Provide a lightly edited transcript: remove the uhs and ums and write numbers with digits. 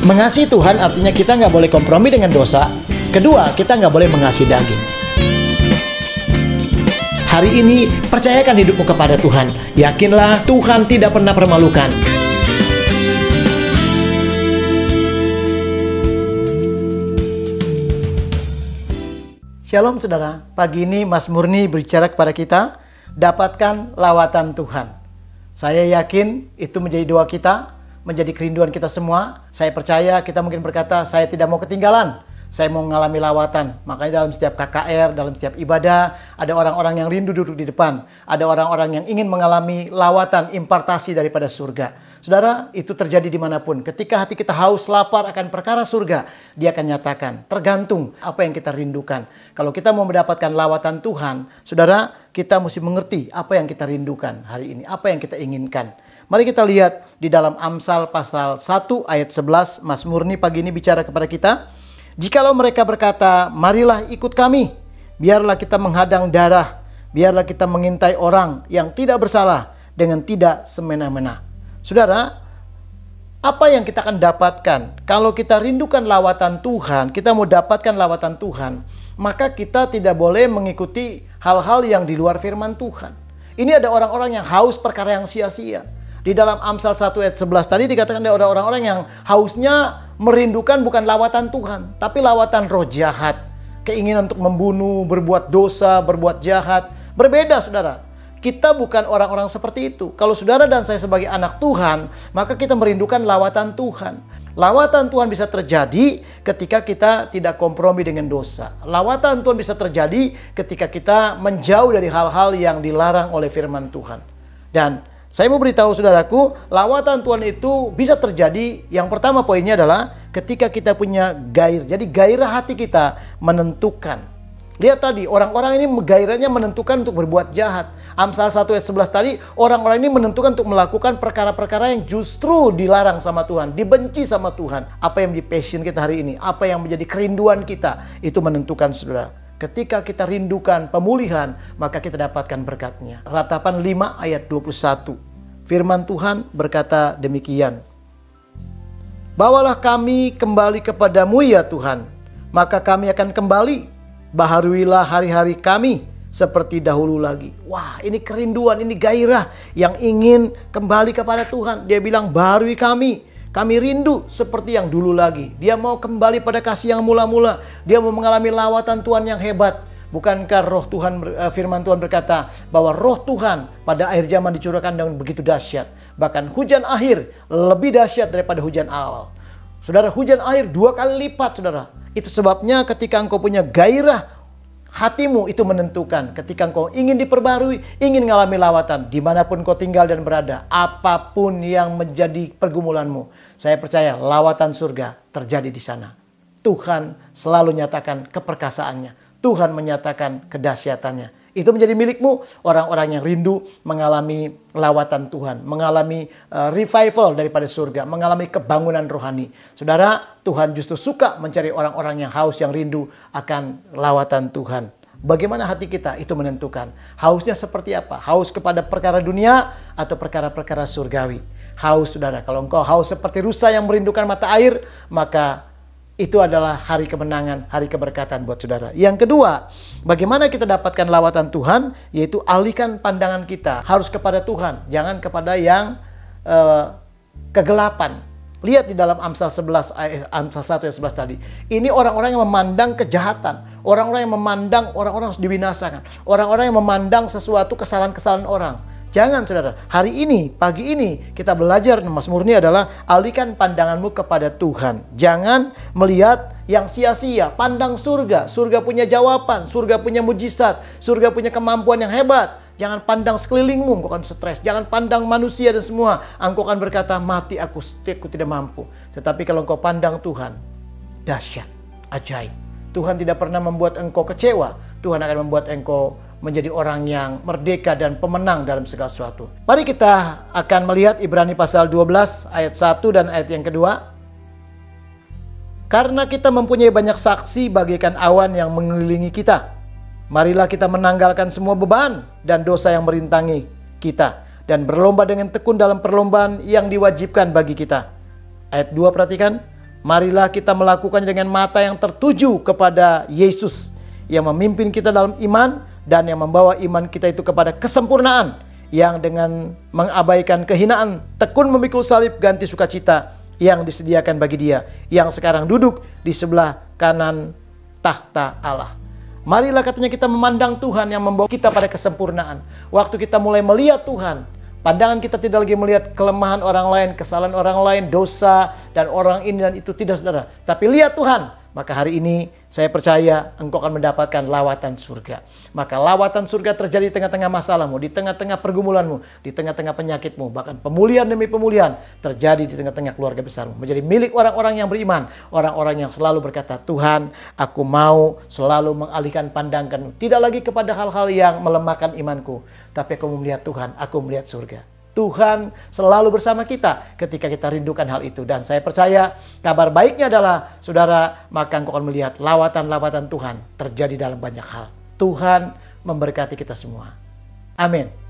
Mengasihi Tuhan artinya kita nggak boleh kompromi dengan dosa. Kedua, kita nggak boleh mengasihi daging. Hari ini, percayakan hidupmu kepada Tuhan. Yakinlah Tuhan tidak pernah permalukan. Shalom saudara, pagi ini Mas Murni berbicara kepada kita, dapatkan lawatan Tuhan. Saya yakin itu menjadi doa kita, menjadi kerinduan kita semua. Saya percaya kita mungkin berkata, saya tidak mau ketinggalan. Saya mau mengalami lawatan. Makanya dalam setiap KKR, dalam setiap ibadah, ada orang-orang yang rindu duduk di depan. Ada orang-orang yang ingin mengalami lawatan, impartasi daripada surga. Saudara, itu terjadi dimanapun. Ketika hati kita haus, lapar akan perkara surga, Dia akan nyatakan. Tergantung apa yang kita rindukan. Kalau kita mau mendapatkan lawatan Tuhan, saudara, kita mesti mengerti apa yang kita rindukan hari ini. Apa yang kita inginkan. Mari kita lihat di dalam Amsal pasal 1 ayat 11. Mas Murni pagi ini bicara kepada kita. Jikalau mereka berkata, marilah ikut kami, biarlah kita menghadang darah, biarlah kita mengintai orang yang tidak bersalah dengan tidak semena-mena. Saudara, apa yang kita akan dapatkan kalau kita rindukan lawatan Tuhan, kita mau dapatkan lawatan Tuhan, maka kita tidak boleh mengikuti hal-hal yang di luar firman Tuhan. Ini ada orang-orang yang haus perkara yang sia-sia. Di dalam Amsal 1 ayat 11 tadi dikatakan ada orang-orang yang hausnya merindukan bukan lawatan Tuhan, tapi lawatan roh jahat. Keinginan untuk membunuh, berbuat dosa, berbuat jahat. Berbeda saudara. Kita bukan orang-orang seperti itu. Kalau saudara dan saya sebagai anak Tuhan, maka kita merindukan lawatan Tuhan. Lawatan Tuhan bisa terjadi ketika kita tidak kompromi dengan dosa. Lawatan Tuhan bisa terjadi ketika kita menjauh dari hal-hal yang dilarang oleh firman Tuhan. Dan saya mau beritahu saudaraku, lawatan Tuhan itu bisa terjadi. Yang pertama poinnya adalah ketika kita punya gairah. Jadi gairah hati kita menentukan. Lihat tadi, orang-orang ini gairahnya menentukan untuk berbuat jahat. Amsal 1 ayat 11 tadi, orang-orang ini menentukan untuk melakukan perkara-perkara yang justru dilarang sama Tuhan, dibenci sama Tuhan. Apa yang menjadi passion kita hari ini, apa yang menjadi kerinduan kita, itu menentukan saudara. Ketika kita rindukan pemulihan, maka kita dapatkan berkatnya. Ratapan 5 ayat 21. Firman Tuhan berkata demikian. Bawalah kami kembali kepadamu ya Tuhan, maka kami akan kembali. Baharuilah hari-hari kami seperti dahulu lagi. Wah, ini kerinduan, ini gairah yang ingin kembali kepada Tuhan. Dia bilang, baharui kami. Kami rindu seperti yang dulu lagi. Dia mau kembali pada kasih yang mula-mula. Dia mau mengalami lawatan Tuhan yang hebat. Bukankah roh Tuhan, firman Tuhan berkata bahwa roh Tuhan pada akhir zaman dicurahkan dengan begitu dahsyat. Bahkan hujan akhir lebih dahsyat daripada hujan awal. Saudara, hujan akhir 2 kali lipat saudara. Itu sebabnya ketika engkau punya gairah, hatimu itu menentukan. Ketika engkau ingin diperbarui, ingin mengalami lawatan, dimanapun kau tinggal dan berada, apapun yang menjadi pergumulanmu, saya percaya lawatan surga terjadi di sana. Tuhan selalu nyatakan keperkasaannya. Tuhan menyatakan kedahsyatannya. Itu menjadi milikmu, orang-orang yang rindu mengalami lawatan Tuhan, mengalami revival daripada surga, mengalami kebangunan rohani. Saudara, Tuhan justru suka mencari orang-orang yang haus, yang rindu akan lawatan Tuhan. Bagaimana hati kita itu menentukan. Hausnya seperti apa? Haus kepada perkara dunia atau perkara-perkara surgawi? Haus saudara, kalau engkau haus seperti rusa yang merindukan mata air, maka itu adalah hari kemenangan, hari keberkatan buat saudara. Yang kedua, bagaimana kita dapatkan lawatan Tuhan? Yaitu alihkan pandangan kita harus kepada Tuhan, jangan kepada yang kegelapan. Lihat di dalam Amsal 11 Amsal 1 ayat 11 tadi. Ini orang-orang yang memandang kejahatan, orang-orang yang memandang orang-orang harus dibinasakan, orang-orang yang memandang sesuatu kesalahan-kesalahan orang. Jangan saudara, hari ini, pagi ini kita belajar Mas Murni adalah alihkan pandanganmu kepada Tuhan. Jangan melihat yang sia-sia, pandang surga. Surga punya jawaban, surga punya mujizat, surga punya kemampuan yang hebat. Jangan pandang sekelilingmu, engkau akan stres. Jangan pandang manusia dan semua, engkau akan berkata, mati aku tidak mampu. Tetapi kalau engkau pandang Tuhan, dahsyat, ajaib. Tuhan tidak pernah membuat engkau kecewa. Tuhan akan membuat engkau menjadi orang yang merdeka dan pemenang dalam segala sesuatu. Mari kita akan melihat Ibrani pasal 12 ayat 1 dan ayat yang kedua. Karena kita mempunyai banyak saksi bagaikan awan yang mengelilingi kita, marilah kita menanggalkan semua beban dan dosa yang merintangi kita, dan berlomba dengan tekun dalam perlombaan yang diwajibkan bagi kita. Ayat 2 perhatikan. Marilah kita melakukannya dengan mata yang tertuju kepada Yesus yang memimpin kita dalam iman dan yang membawa iman kita itu kepada kesempurnaan, yang dengan mengabaikan kehinaan tekun memikul salib ganti sukacita yang disediakan bagi Dia yang sekarang duduk di sebelah kanan tahta Allah. Marilah katanya kita memandang Tuhan yang membawa kita pada kesempurnaan. Waktu kita mulai melihat Tuhan, pandangan kita tidak lagi melihat kelemahan orang lain, kesalahan orang lain, dosa dan orang ini dan itu, tidak, saudara. Tapi lihat Tuhan. Maka hari ini saya percaya engkau akan mendapatkan lawatan surga. Maka lawatan surga terjadi di tengah-tengah masalahmu, di tengah-tengah pergumulanmu, di tengah-tengah penyakitmu. Bahkan pemulihan demi pemulihan terjadi di tengah-tengah keluarga besarmu. Menjadi milik orang-orang yang beriman. Orang-orang yang selalu berkata, Tuhan, aku mau selalu mengalihkan pandanganmu. Tidak lagi kepada hal-hal yang melemahkan imanku. Tapi aku melihat Tuhan, aku melihat surga. Tuhan selalu bersama kita ketika kita rindukan hal itu. Dan saya percaya kabar baiknya adalah, saudara, maka engkau akan melihat lawatan-lawatan Tuhan terjadi dalam banyak hal. Tuhan memberkati kita semua. Amin.